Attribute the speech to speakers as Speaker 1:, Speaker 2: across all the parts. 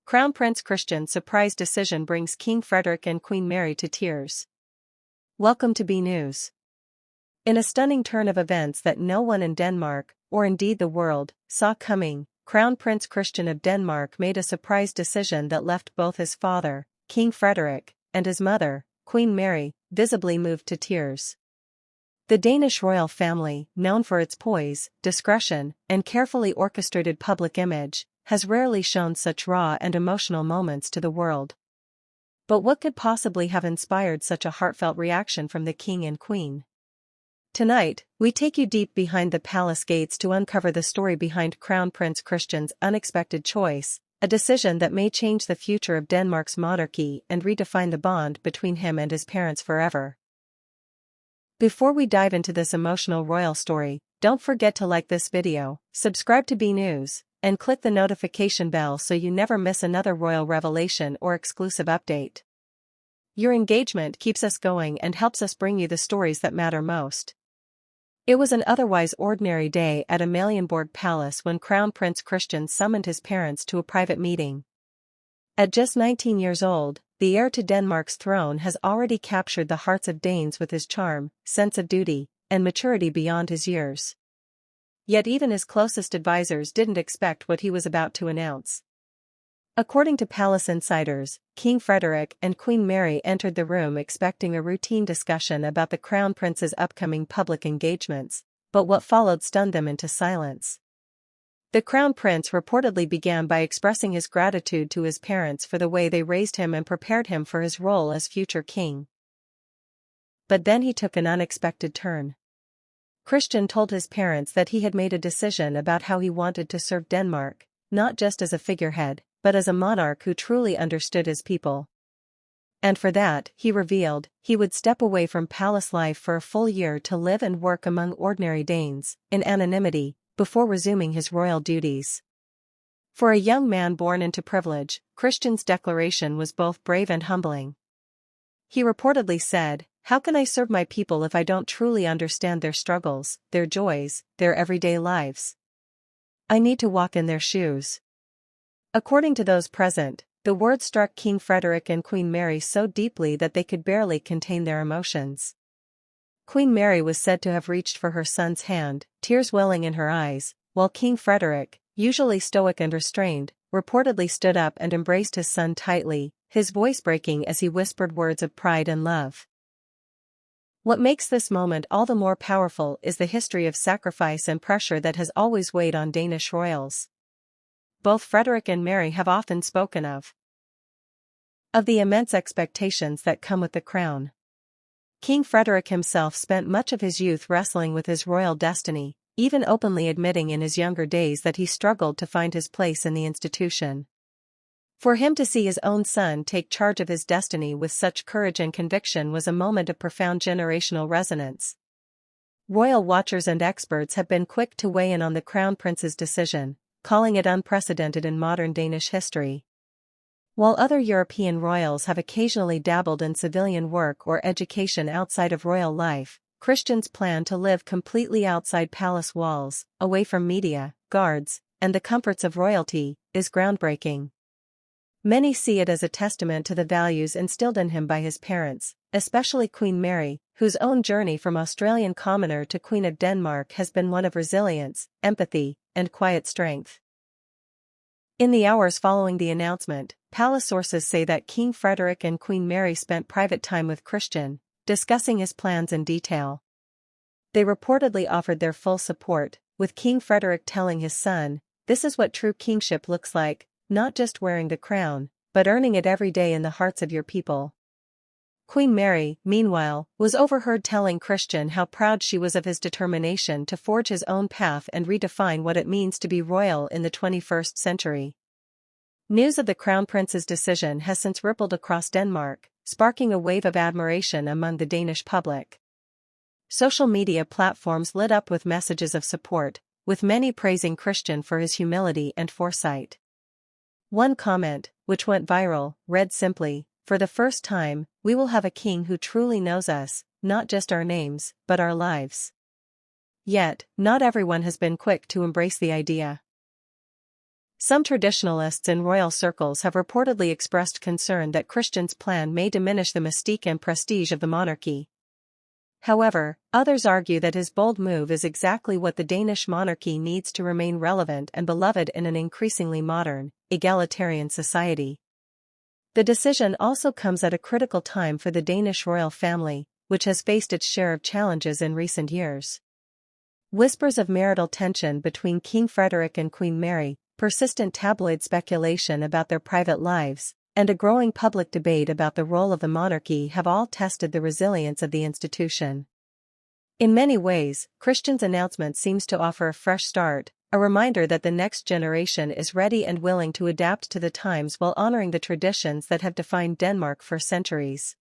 Speaker 1: Crown Prince Christian's surprise decision brings King Frederick and Queen Mary to tears. Welcome to BNews. In a stunning turn of events that no one in Denmark, or indeed the world, saw coming, Crown Prince Christian of Denmark made a surprise decision that left both his father, King Frederick, and his mother, Queen Mary, visibly moved to tears. The Danish royal family, known for its poise, discretion, and carefully orchestrated public image, has rarely shown such raw and emotional moments to the world. But what could possibly have inspired such a heartfelt reaction from the king and queen? Tonight, we take you deep behind the palace gates to uncover the story behind Crown Prince Christian's unexpected choice, a decision that may change the future of Denmark's monarchy and redefine the bond between him and his parents forever. Before we dive into this emotional royal story, don't forget to like this video, subscribe to BNews, and click the notification bell so you never miss another royal revelation or exclusive update. Your engagement keeps us going and helps us bring you the stories that matter most. It was an otherwise ordinary day at Amalienborg Palace when Crown Prince Christian summoned his parents to a private meeting. At just 19 years old, the heir to Denmark's throne has already captured the hearts of Danes with his charm, sense of duty, and maturity beyond his years. Yet even his closest advisors didn't expect what he was about to announce. According to palace insiders, King Frederick and Queen Mary entered the room expecting a routine discussion about the Crown Prince's upcoming public engagements, but what followed stunned them into silence. The Crown Prince reportedly began by expressing his gratitude to his parents for the way they raised him and prepared him for his role as future king. But then he took an unexpected turn. Christian told his parents that he had made a decision about how he wanted to serve Denmark, not just as a figurehead, but as a monarch who truly understood his people. And for that, he revealed, he would step away from palace life for a full year to live and work among ordinary Danes, in anonymity, before resuming his royal duties. For a young man born into privilege, Christian's declaration was both brave and humbling. He reportedly said, "How can I serve my people if I don't truly understand their struggles, their joys, their everyday lives? I need to walk in their shoes." According to those present, the words struck King Frederick and Queen Mary so deeply that they could barely contain their emotions. Queen Mary was said to have reached for her son's hand, tears welling in her eyes, while King Frederick, usually stoic and restrained, reportedly stood up and embraced his son tightly, his voice breaking as he whispered words of pride and love. What makes this moment all the more powerful is the history of sacrifice and pressure that has always weighed on Danish royals. Both Frederick and Mary have often spoken of the immense expectations that come with the crown. King Frederick himself spent much of his youth wrestling with his royal destiny, even openly admitting in his younger days that he struggled to find his place in the institution. For him to see his own son take charge of his destiny with such courage and conviction was a moment of profound generational resonance. Royal watchers and experts have been quick to weigh in on the Crown Prince's decision, calling it unprecedented in modern Danish history. While other European royals have occasionally dabbled in civilian work or education outside of royal life, Christian's plan to live completely outside palace walls, away from media, guards, and the comforts of royalty, is groundbreaking. Many see it as a testament to the values instilled in him by his parents, especially Queen Mary, whose own journey from Australian commoner to Queen of Denmark has been one of resilience, empathy, and quiet strength. In the hours following the announcement, palace sources say that King Frederick and Queen Mary spent private time with Christian, discussing his plans in detail. They reportedly offered their full support, with King Frederick telling his son, "This is what true kingship looks like, not just wearing the crown, but earning it every day in the hearts of your people." Queen Mary, meanwhile, was overheard telling Christian how proud she was of his determination to forge his own path and redefine what it means to be royal in the 21st century. News of the Crown Prince's decision has since rippled across Denmark, sparking a wave of admiration among the Danish public. Social media platforms lit up with messages of support, with many praising Christian for his humility and foresight. One comment, which went viral, read simply, "For the first time, we will have a king who truly knows us, not just our names, but our lives." Yet, not everyone has been quick to embrace the idea. Some traditionalists in royal circles have reportedly expressed concern that Christian's plan may diminish the mystique and prestige of the monarchy. However, others argue that his bold move is exactly what the Danish monarchy needs to remain relevant and beloved in an increasingly modern, egalitarian society. The decision also comes at a critical time for the Danish royal family, which has faced its share of challenges in recent years. Whispers of marital tension between King Frederick and Queen Mary, persistent tabloid speculation about their private lives, and a growing public debate about the role of the monarchy have all tested the resilience of the institution. In many ways, Christian's announcement seems to offer a fresh start, a reminder that the next generation is ready and willing to adapt to the times while honoring the traditions that have defined Denmark for centuries.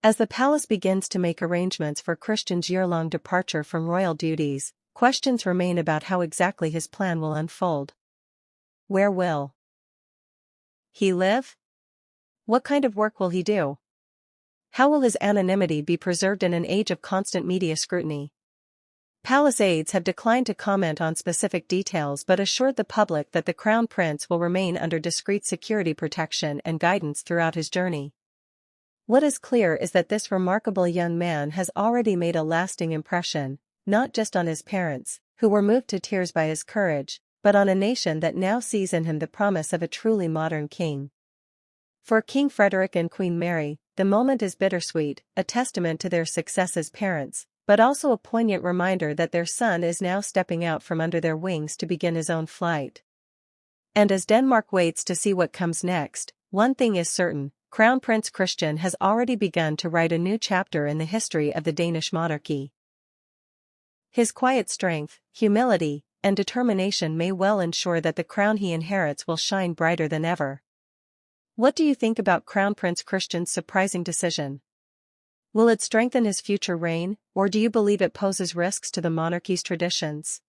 Speaker 1: As the palace begins to make arrangements for Christian's year-long departure from royal duties, questions remain about how exactly his plan will unfold. Where will he live? What kind of work will he do? How will his anonymity be preserved in an age of constant media scrutiny? Palace aides have declined to comment on specific details but assured the public that the Crown Prince will remain under discreet security protection and guidance throughout his journey. What is clear is that this remarkable young man has already made a lasting impression, not just on his parents, who were moved to tears by his courage, but on a nation that now sees in him the promise of a truly modern king. For King Frederick and Queen Mary, the moment is bittersweet, a testament to their success as parents, but also a poignant reminder that their son is now stepping out from under their wings to begin his own flight. And as Denmark waits to see what comes next, one thing is certain: Crown Prince Christian has already begun to write a new chapter in the history of the Danish monarchy. His quiet strength, humility, and determination may well ensure that the crown he inherits will shine brighter than ever. What do you think about Crown Prince Christian's surprising decision? Will it strengthen his future reign, or do you believe it poses risks to the monarchy's traditions?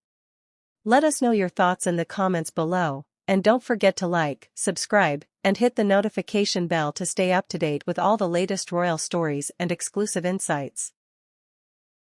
Speaker 1: Let us know your thoughts in the comments below, and don't forget to like, subscribe, and hit the notification bell to stay up to date with all the latest royal stories and exclusive insights.